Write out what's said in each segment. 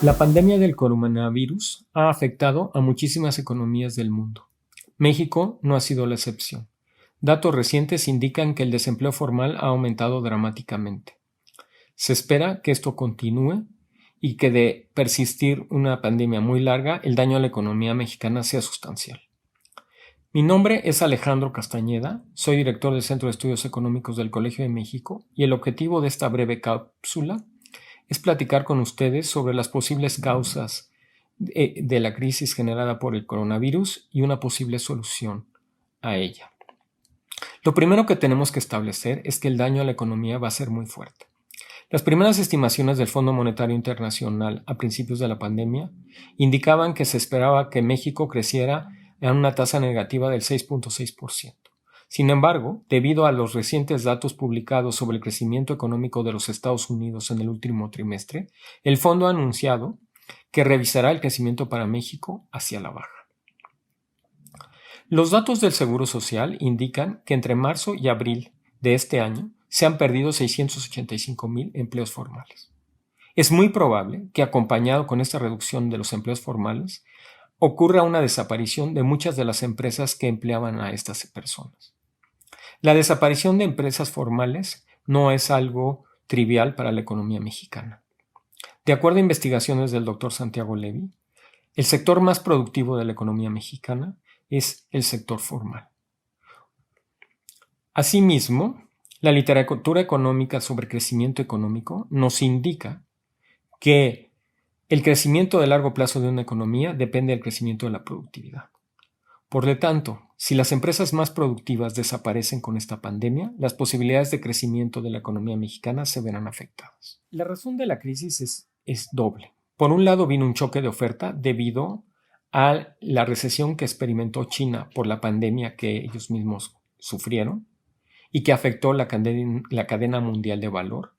La pandemia del coronavirus ha afectado a muchísimas economías del mundo. México no ha sido la excepción. Datos recientes indican que el desempleo formal ha aumentado dramáticamente. Se espera que esto continúe y que de persistir una pandemia muy larga, el daño a la economía mexicana sea sustancial. Mi nombre es Alejandro Castañeda, soy director del Centro de Estudios Económicos del Colegio de México y el objetivo de esta breve cápsula es platicar con ustedes sobre las posibles causas de la crisis generada por el coronavirus y una posible solución a ella. Lo primero que tenemos que establecer es que el daño a la economía va a ser muy fuerte. Las primeras estimaciones del Fondo Monetario Internacional a principios de la pandemia indicaban que se esperaba que México creciera a una tasa negativa del 6.6%. Sin embargo, debido a los recientes datos publicados sobre el crecimiento económico de los Estados Unidos en el último trimestre, el fondo ha anunciado que revisará el crecimiento para México hacia la baja. Los datos del Seguro Social indican que entre marzo y abril de este año se han perdido 685,000 empleos formales. Es muy probable que, acompañado con esta reducción de los empleos formales, ocurra una desaparición de muchas de las empresas que empleaban a estas personas. La desaparición de empresas formales no es algo trivial para la economía mexicana. De acuerdo a investigaciones del Dr. Santiago Levy, el sector más productivo de la economía mexicana es el sector formal. Asimismo, la literatura económica sobre crecimiento económico nos indica que el crecimiento de largo plazo de una economía depende del crecimiento de la productividad. Por lo tanto, si las empresas más productivas desaparecen con esta pandemia, las posibilidades de crecimiento de la economía mexicana se verán afectadas. La razón de la crisis es doble. Por un lado, vino un choque de oferta debido a la recesión que experimentó China por la pandemia que ellos mismos sufrieron y que afectó la cadena mundial de valor.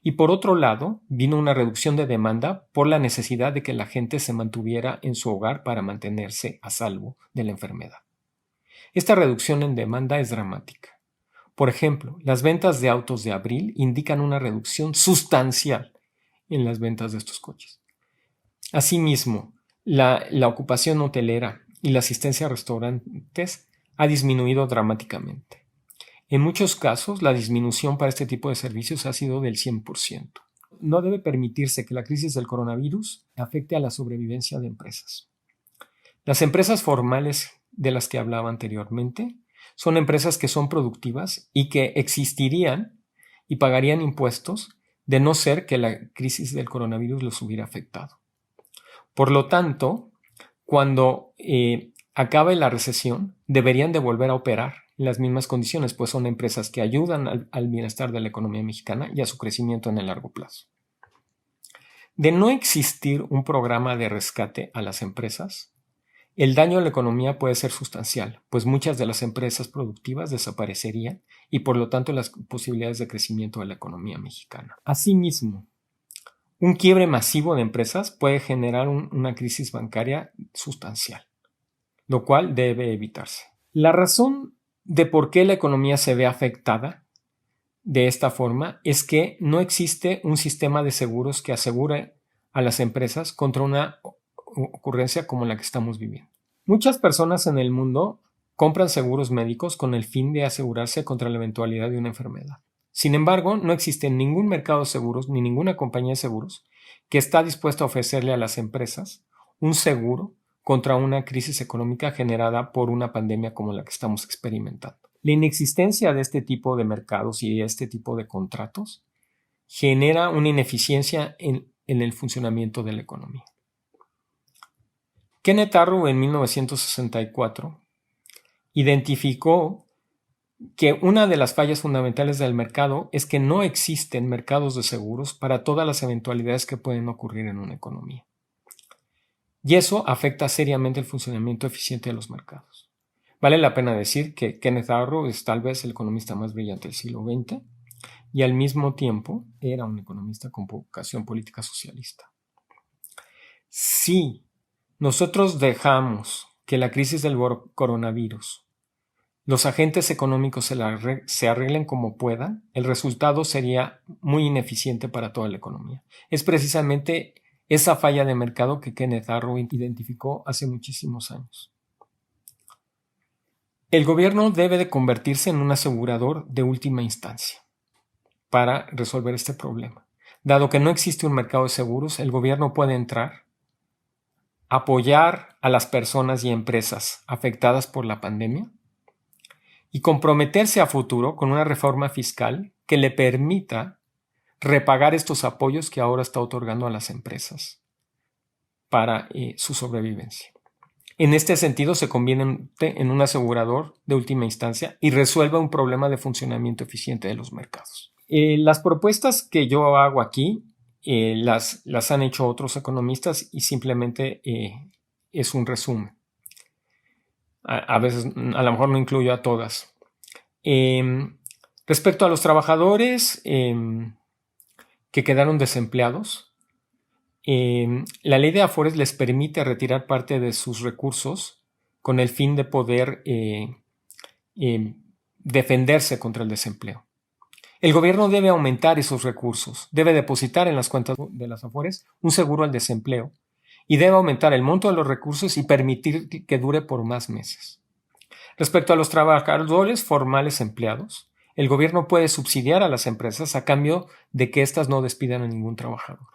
Y por otro lado, vino una reducción de demanda por la necesidad de que la gente se mantuviera en su hogar para mantenerse a salvo de la enfermedad. Esta reducción en demanda es dramática. Por ejemplo, las ventas de autos de abril indican una reducción sustancial en las ventas de estos coches. Asimismo, la ocupación hotelera y la asistencia a restaurantes ha disminuido dramáticamente. En muchos casos, la disminución para este tipo de servicios ha sido del 100%. No debe permitirse que la crisis del coronavirus afecte a la sobrevivencia de empresas. Las empresas formales de las que hablaba anteriormente son empresas que son productivas y que existirían y pagarían impuestos de no ser que la crisis del coronavirus los hubiera afectado. Por lo tanto, cuando acabe la recesión, deberían de volver a operar en las mismas condiciones, pues son empresas que ayudan al bienestar de la economía mexicana y a su crecimiento en el largo plazo. De no existir un programa de rescate a las empresas, el daño a la economía puede ser sustancial, pues muchas de las empresas productivas desaparecerían y por lo tanto las posibilidades de crecimiento de la economía mexicana. Asimismo, un quiebre masivo de empresas puede generar una crisis bancaria sustancial, lo cual debe evitarse. La razón de por qué la economía se ve afectada de esta forma es que no existe un sistema de seguros que asegure a las empresas contra una ocurrencia como la que estamos viviendo. Muchas personas en el mundo compran seguros médicos con el fin de asegurarse contra la eventualidad de una enfermedad. Sin embargo, no existe ningún mercado de seguros ni ninguna compañía de seguros que está dispuesta a ofrecerle a las empresas un seguro contra una crisis económica generada por una pandemia como la que estamos experimentando. La inexistencia de este tipo de mercados y de este tipo de contratos genera una ineficiencia en el funcionamiento de la economía. Kenneth Arrow en 1964 identificó que una de las fallas fundamentales del mercado es que no existen mercados de seguros para todas las eventualidades que pueden ocurrir en una economía. Y eso afecta seriamente el funcionamiento eficiente de los mercados. Vale la pena decir que Kenneth Arrow es tal vez el economista más brillante del siglo XX y al mismo tiempo era un economista con vocación política socialista. Si nosotros dejamos que la crisis del coronavirus, los agentes económicos se arreglen como puedan, el resultado sería muy ineficiente para toda la economía. Es precisamente esa falla de mercado que Kenneth Arrow identificó hace muchísimos años. El gobierno debe de convertirse en un asegurador de última instancia para resolver este problema. Dado que no existe un mercado de seguros, el gobierno puede entrar, apoyar a las personas y empresas afectadas por la pandemia y comprometerse a futuro con una reforma fiscal que le permita repagar estos apoyos que ahora está otorgando a las empresas para su sobrevivencia. En este sentido, se convierte en un asegurador de última instancia y resuelve un problema de funcionamiento eficiente de los mercados. Las propuestas que yo hago aquí las han hecho otros economistas y simplemente es un resumen. A veces, a lo mejor no incluyo a todas. Respecto a los trabajadores que quedaron desempleados, la ley de Afores les permite retirar parte de sus recursos con el fin de poder defenderse contra el desempleo. El gobierno debe aumentar esos recursos, debe depositar en las cuentas de las Afores un seguro al desempleo y debe aumentar el monto de los recursos y permitir que dure por más meses. Respecto a los trabajadores formales empleados, el gobierno puede subsidiar a las empresas a cambio de que éstas no despidan a ningún trabajador.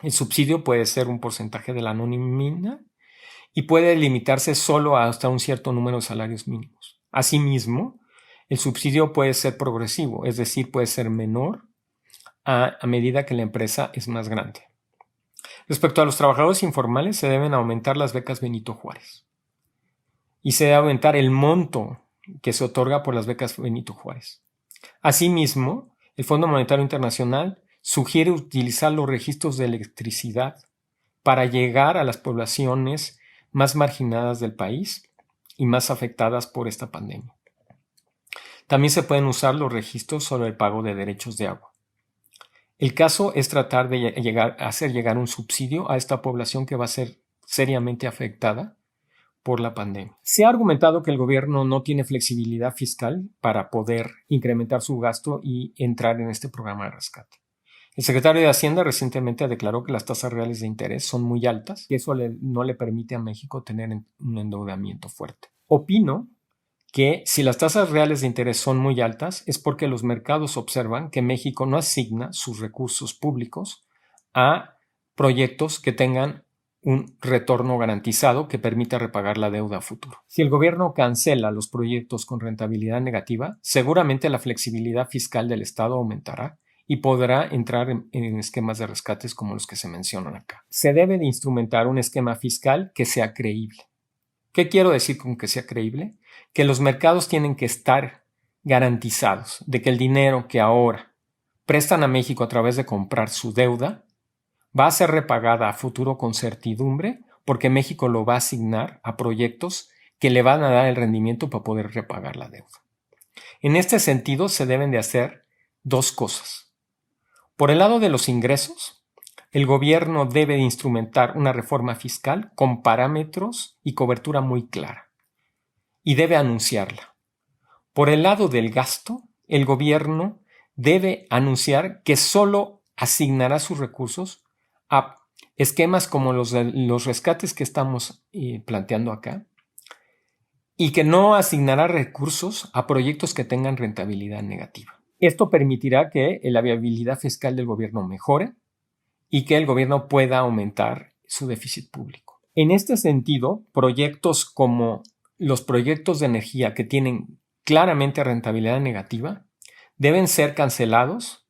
El subsidio puede ser un porcentaje de la nómina y puede limitarse solo hasta un cierto número de salarios mínimos. Asimismo, el subsidio puede ser progresivo, es decir, puede ser menor a medida que la empresa es más grande. Respecto a los trabajadores informales, se deben aumentar las becas Benito Juárez y se debe aumentar el monto que se otorga por las becas Benito Juárez. Asimismo, el Fondo Monetario Internacional sugiere utilizar los registros de electricidad para llegar a las poblaciones más marginadas del país y más afectadas por esta pandemia. También se pueden usar los registros sobre el pago de derechos de agua. El caso es tratar de hacer llegar un subsidio a esta población que va a ser seriamente afectada por la pandemia. Se ha argumentado que el gobierno no tiene flexibilidad fiscal para poder incrementar su gasto y entrar en este programa de rescate. El secretario de Hacienda recientemente declaró que las tasas reales de interés son muy altas y eso no le permite a México tener un endeudamiento fuerte. Opino que si las tasas reales de interés son muy altas es porque los mercados observan que México no asigna sus recursos públicos a proyectos que tengan un retorno garantizado que permita repagar la deuda a futuro. Si el gobierno cancela los proyectos con rentabilidad negativa, seguramente la flexibilidad fiscal del Estado aumentará y podrá entrar en esquemas de rescates como los que se mencionan acá. Se debe de instrumentar un esquema fiscal que sea creíble. ¿Qué quiero decir con que sea creíble? Que los mercados tienen que estar garantizados de que el dinero que ahora prestan a México a través de comprar su deuda va a ser repagada a futuro con certidumbre porque México lo va a asignar a proyectos que le van a dar el rendimiento para poder repagar la deuda. En este sentido, se deben de hacer dos cosas. Por el lado de los ingresos, el gobierno debe de instrumentar una reforma fiscal con parámetros y cobertura muy clara y debe anunciarla. Por el lado del gasto, el gobierno debe anunciar que solo asignará sus recursos a esquemas como los rescates que estamos planteando acá y que no asignará recursos a proyectos que tengan rentabilidad negativa. Esto permitirá que la viabilidad fiscal del gobierno mejore y que el gobierno pueda aumentar su déficit público. En este sentido, proyectos como los proyectos de energía que tienen claramente rentabilidad negativa deben ser cancelados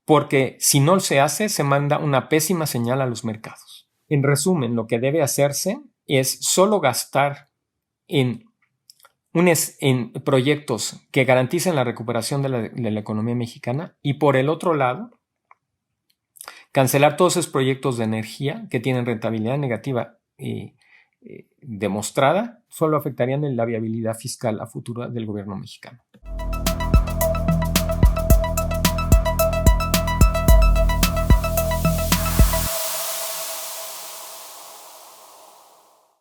porque si no se hace, se manda una pésima señal a los mercados. En resumen, lo que debe hacerse es solo gastar en proyectos que garanticen la recuperación de la economía mexicana y por el otro lado, cancelar todos esos proyectos de energía que tienen rentabilidad negativa demostrada, solo afectarían en la viabilidad fiscal a futuro del gobierno mexicano.